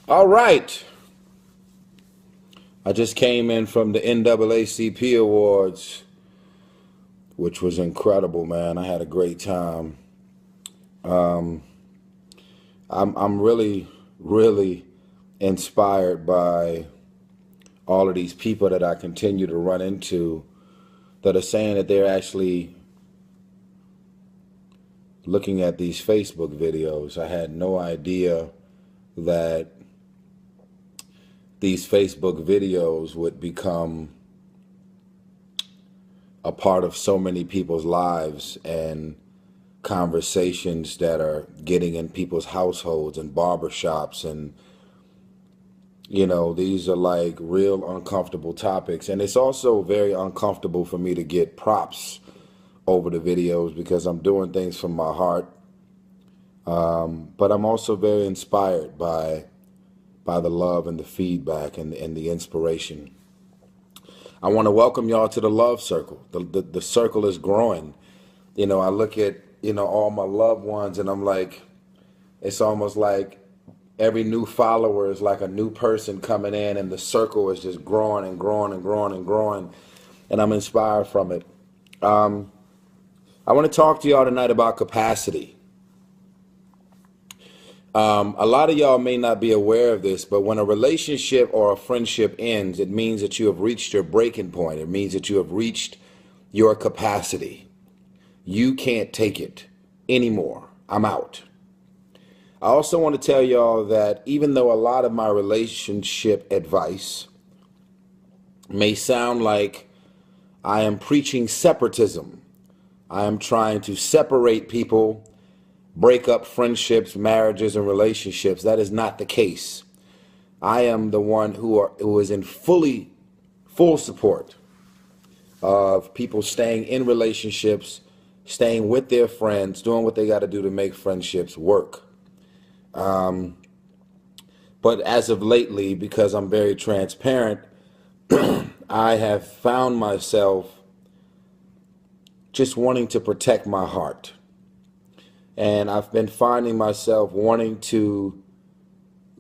All right. I just came in from the NAACP Awards, which was incredible, man. I had a great time. I'm really inspired by all of these people that I continue to run into that are saying that they're actually looking at these Facebook videos. I had no idea that these Facebook videos would become a part of so many people's lives and conversations that are getting in people's households and barbershops. And, these are like real uncomfortable topics. And it's also very uncomfortable for me to get props over the videos because I'm doing things from my heart. But I'm also very inspired by the love and the feedback and the inspiration. I want to welcome y'all to the love circle. The circle is growing. I look at, all my loved ones and I'm like, it's almost like every new follower is like a new person coming in and the circle is just growing and growing and growing and growing. And I'm inspired from it. I want to talk to y'all tonight about capacity. A lot of y'all may not be aware of this, but when a relationship or a friendship ends, it means that you have reached your breaking point. It means that you have reached your capacity. You can't take it anymore. I'm out. I also want to tell y'all that even though a lot of my relationship advice may sound like I am preaching separatism, I am trying to separate people, break up friendships, marriages, and relationships. That is not the case. I am the one who is in full support of people staying in relationships, staying with their friends, doing what they got to do to make friendships work. But as of lately, because I'm very transparent, I have found myself just wanting to protect my heart. And I've been finding myself wanting to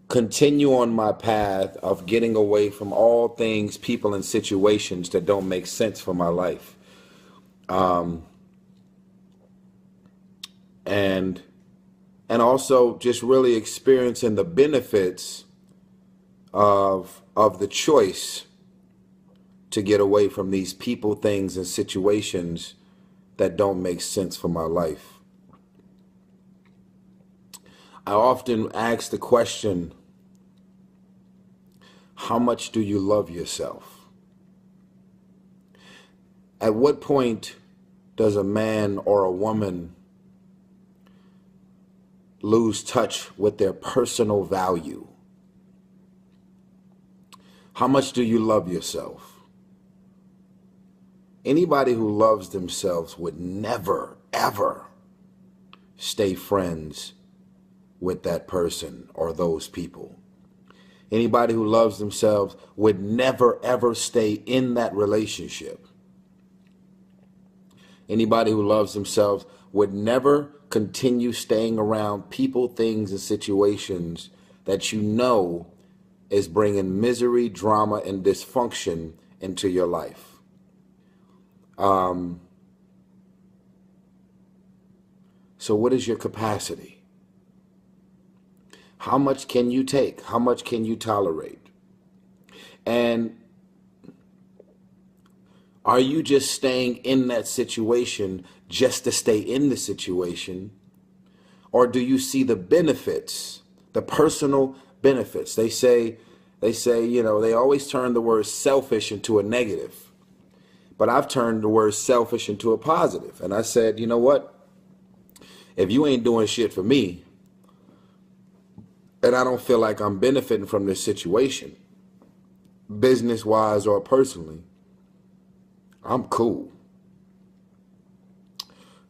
continue on my path of getting away from all things, people, and situations that don't make sense for my life. And also just really experiencing the benefits of the choice to get away from these people, things, and situations that don't make sense for my life. I often ask the question, how much do you love yourself? At what point does a man or a woman lose touch with their personal value? How much do you love yourself? Anybody who loves themselves would never, ever stay friends with that person or those people. Anybody who loves themselves would never, ever stay in that relationship. Anybody who loves themselves would never continue staying around people, things, and situations that is bringing misery, drama, and dysfunction into your life. So what is your capacity? How much can you take? How much can you tolerate? And are you just staying in that situation just to stay in the situation? Or do you see the benefits, the personal benefits? They say, they always turn the word selfish into a negative. But I've turned the word selfish into a positive. And I said, you know what? If you ain't doing shit for me, and I don't feel like I'm benefiting from this situation, business-wise or personally, I'm cool.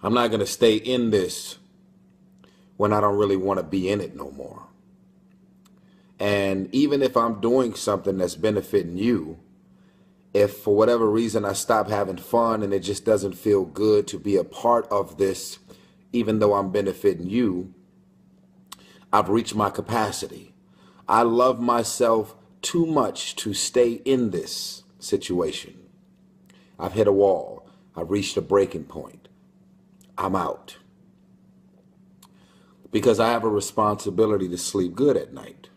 I'm not going to stay in this when I don't really want to be in it no more. And even if I'm doing something that's benefiting you, if for whatever reason I stop having fun and it just doesn't feel good to be a part of this, even though I'm benefiting you, I've reached my capacity. I love myself too much to stay in this situation. I've hit a wall. I've reached a breaking point. I'm out. Because I have a responsibility to sleep good at night.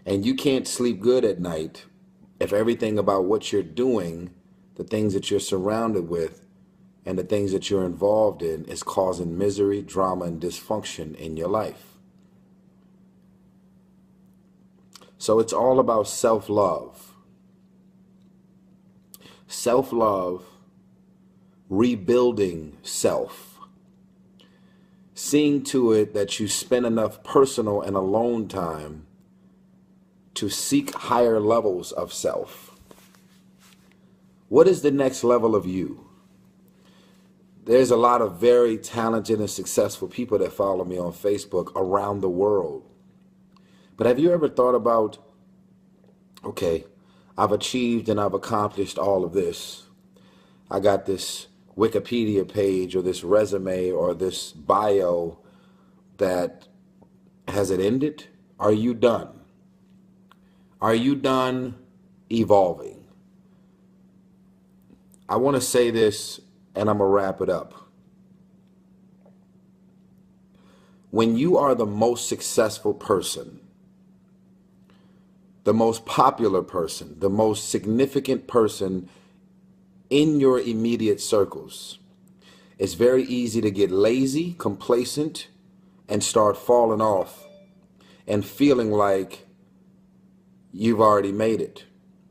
And you can't sleep good at night if everything about what you're doing, the things that you're surrounded with, and the things that you're involved in is causing misery, drama, and dysfunction in your life. So it's all about self-love. Self-love, rebuilding self. Seeing to it that you spend enough personal and alone time to seek higher levels of self. What is the next level of you? There's a lot of very talented and successful people that follow me on Facebook around the world. But have you ever thought about, okay, I've achieved and I've accomplished all of this. I got this Wikipedia page or this resume or this bio that, has it ended? Are you done? Are you done evolving? I want to say this and I'm going to wrap it up. When you are the most successful person, the most popular person, the most significant person in your immediate circles, it's very easy to get lazy, complacent, and start falling off and feeling like you've already made it.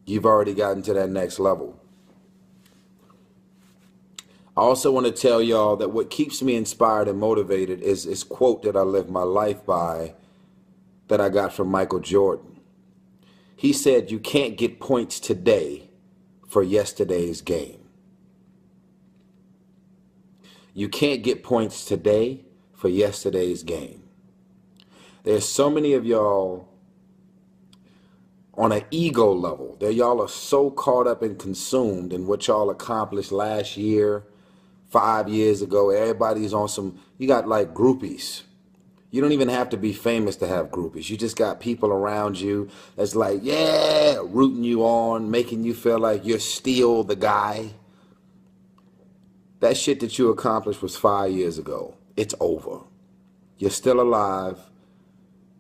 You've already gotten to that next level. I also want to tell y'all that what keeps me inspired and motivated is this quote that I live my life by that I got from Michael Jordan. He said, you can't get points today for yesterday's game. You can't get points today for yesterday's game. There's so many of y'all on an ego level that y'all are so caught up and consumed in what y'all accomplished last year, 5 years ago. Everybody's on some, you got like groupies. You don't even have to be famous to have groupies. You just got people around you that's like, yeah, rooting you on, making you feel like you're still the guy. That shit that you accomplished was 5 years ago. It's over. You're still alive.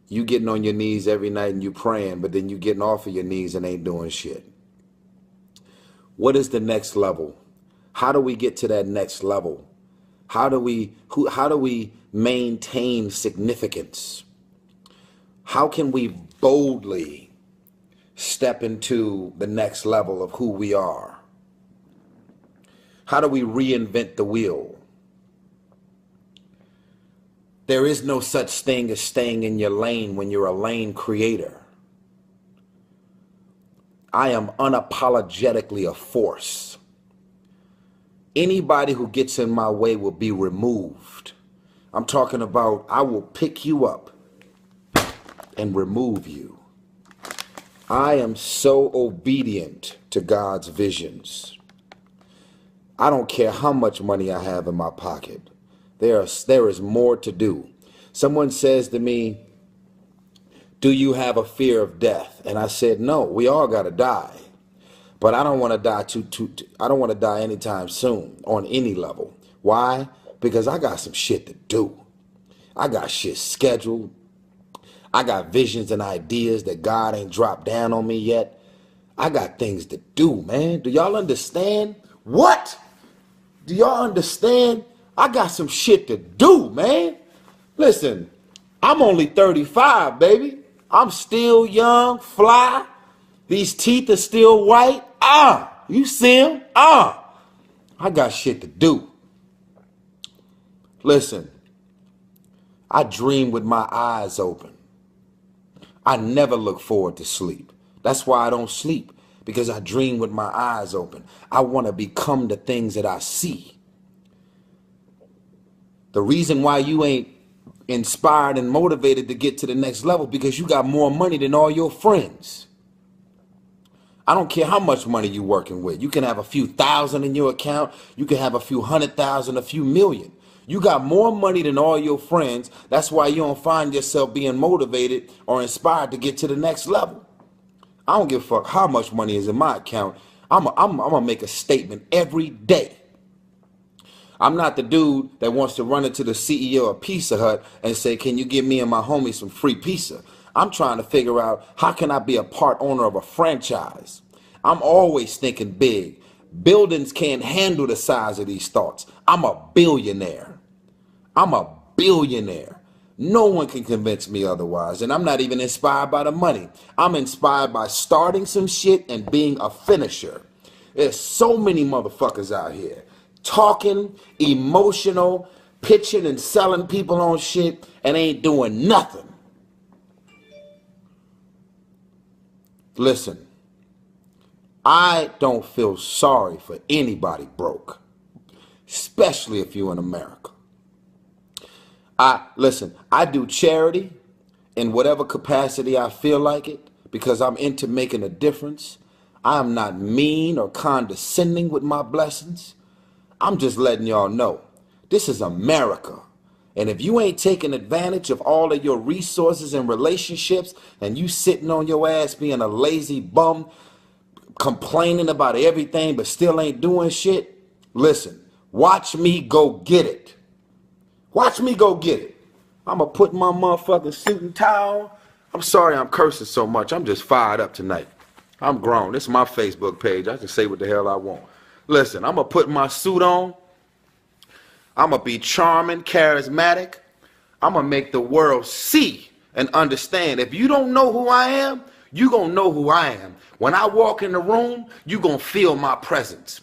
You getting on your knees every night and you praying, but then you getting off of your knees and ain't doing shit. What is the next level? How do we get to that next level? How do we maintain significance? How can we boldly step into the next level of who we are? How do we reinvent the wheel? There is no such thing as staying in your lane when you're a lane creator. I am unapologetically a force. Anybody who gets in my way will be removed. I'm talking about I will pick you up and remove you. I am so obedient to God's visions. I don't care how much money I have in my pocket. There is more to do. Someone says to me, do you have a fear of death? And I said, no, we all got to die. But I don't want to die I don't want to die anytime soon on any level. Why? Because I got some shit to do. I got shit scheduled. I got visions and ideas that God ain't dropped down on me yet. I got things to do, man. Do y'all understand? What? Do y'all understand? I got some shit to do, man. Listen, I'm only 35, baby. I'm still young, fly. These teeth are still white. You see them? I got shit to do. Listen, I dream with my eyes open. I never look forward to sleep. That's why I don't sleep, because I dream with my eyes open. I want to become the things that I see. The reason why you ain't inspired and motivated to get to the next level, because you got more money than all your friends. I don't care how much money you're working with. You can have a few thousand in your account. You can have a few 100,000, a few million. You got more money than all your friends. That's why you don't find yourself being motivated or inspired to get to the next level. I don't give a fuck how much money is in my account. I'm gonna make a statement every day. I'm not the dude that wants to run into the CEO of Pizza Hut and say, can you give me and my homies some free pizza? I'm trying to figure out how can I be a part owner of a franchise. I'm always thinking big. Buildings can't handle the size of these thoughts. I'm a billionaire. I'm a billionaire. No one can convince me otherwise. And I'm not even inspired by the money. I'm inspired by starting some shit and being a finisher. There's so many motherfuckers out here talking, emotional, pitching and selling people on shit and ain't doing nothing. Listen, I don't feel sorry for anybody broke, especially if you're in America. I do charity in whatever capacity I feel like it because I'm into making a difference. I am not mean or condescending with my blessings. I'm just letting y'all know this is America. And if you ain't taking advantage of all of your resources and relationships and you sitting on your ass being a lazy bum, complaining about everything but still ain't doing shit, listen, watch me go get it. Watch me go get it. I'm going to put my motherfucking suit and tie on. I'm sorry I'm cursing so much. I'm just fired up tonight. I'm grown. This is my Facebook page. I can say what the hell I want. Listen, I'm going to put my suit on. I'm going to be charming, charismatic. I'm going to make the world see and understand. If you don't know who I am, you going to know who I am. When I walk in the room, you going to feel my presence.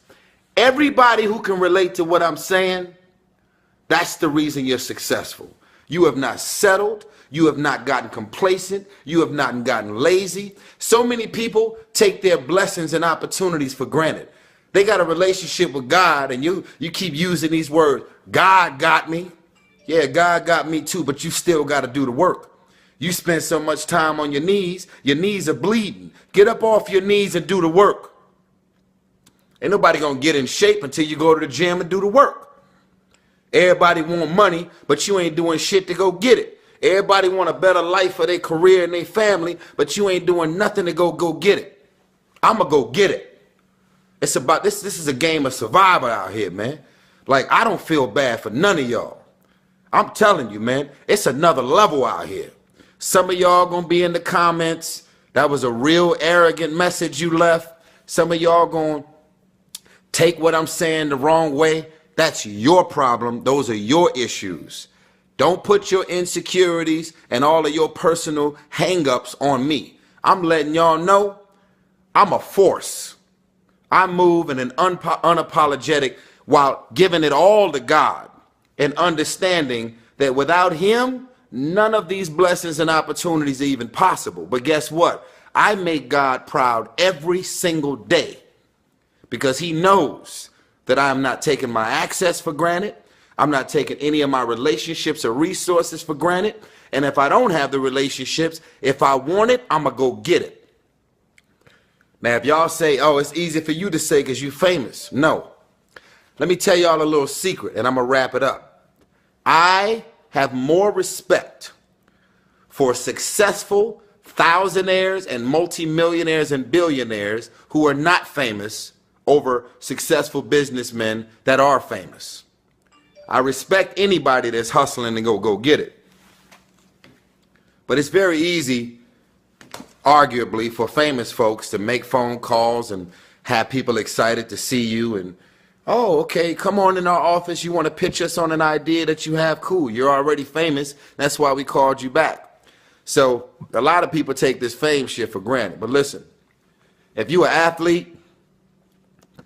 Everybody who can relate to what I'm saying, that's the reason you're successful. You have not settled. You have not gotten complacent. You have not gotten lazy. So many people take their blessings and opportunities for granted. They got a relationship with God and you keep using these words. God got me. Yeah, God got me too, but you still got to do the work. You spend so much time on your knees are bleeding. Get up off your knees and do the work. Ain't nobody going to get in shape until you go to the gym and do the work. Everybody want money, but you ain't doing shit to go get it. Everybody want a better life for their career and their family, but you ain't doing nothing to go get it. I'm going to go get it. It's about this. This is a game of survival out here, man. Like, I don't feel bad for none of y'all. I'm telling you, man, it's another level out here. Some of y'all going to be in the comments. That was a real arrogant message you left. Some of y'all going to take what I'm saying the wrong way. That's your problem. Those are your issues. Don't put your insecurities and all of your personal hang-ups on me. I'm letting y'all know I'm a force. I move in an unapologetic while giving it all to God and understanding that without him, none of these blessings and opportunities are even possible. But guess what? I make God proud every single day because he knows that I am not taking my access for granted. I'm not taking any of my relationships or resources for granted. And if I don't have the relationships, if I want it, I'm going to go get it. Now, if y'all say, oh, it's easy for you to say because you're famous. No. Let me tell y'all a little secret, and I'm going to wrap it up. I have more respect for successful thousandaires and multimillionaires and billionaires who are not famous over successful businessmen that are famous. I respect anybody that's hustling and go get it. But it's very easy, arguably, for famous folks to make phone calls and have people excited to see you and, oh, okay, come on in our office. You want to pitch us on an idea that you have? Cool. You're already famous. That's why we called you back. So a lot of people take this fame shit for granted. But listen, if you're an athlete,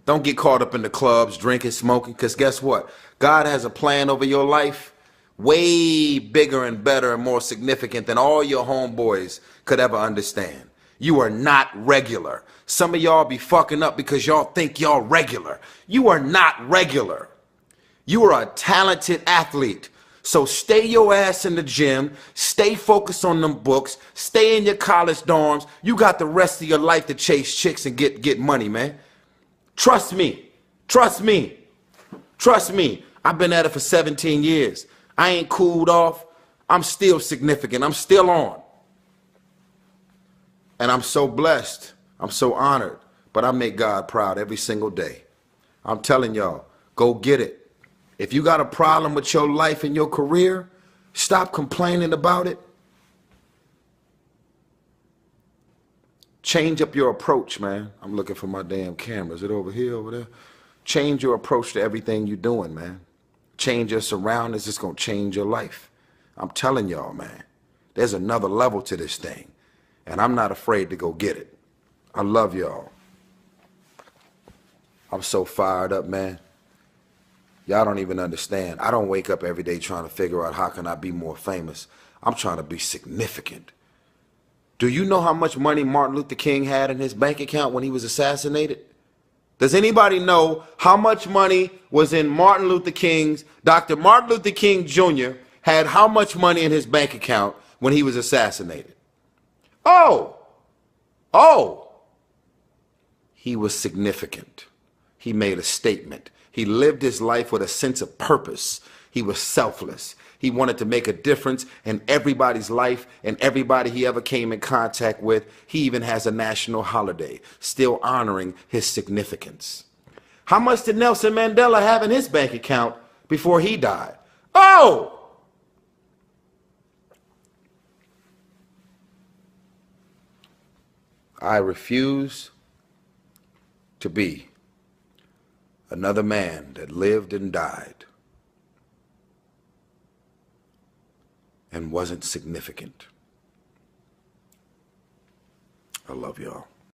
don't get caught up in the clubs, drinking, smoking, because guess what? God has a plan over your life way bigger and better and more significant than all your homeboys could ever understand. You are not regular. Some of y'all be fucking up because y'all think y'all regular. You are not regular. You are a talented athlete. So stay your ass in the gym, stay focused on them books, stay in your college dorms. You got the rest of your life to chase chicks and get money, man. Trust me. Trust me. Trust me. I've been at it for 17 years. I ain't cooled off. I'm still significant. I'm still on. And I'm so blessed. I'm so honored. But I make God proud every single day. I'm telling y'all, go get it. If you got a problem with your life and your career, stop complaining about it. Change up your approach, man. I'm looking for my damn camera. Is it over here, over there? Change your approach to everything you're doing, man. Change your surroundings. It's going to change your life. I'm telling y'all, man. There's another level to this thing. And I'm not afraid to go get it. I love y'all. I'm so fired up, man. Y'all don't even understand. I don't wake up every day trying to figure out how can I be more famous. I'm trying to be significant. Do you know how much money Martin Luther King had in his bank account when he was assassinated? Does anybody know how much money was in Dr. Martin Luther King Jr. had how much money in his bank account when he was assassinated? Oh, he was significant. He made a statement. He lived his life with a sense of purpose. He was selfless. He wanted to make a difference in everybody's life and everybody he ever came in contact with. He even has a national holiday, still honoring his significance. How much did Nelson Mandela have in his bank account before he died? Oh! I refuse to be another man that lived and died and wasn't significant. I love y'all.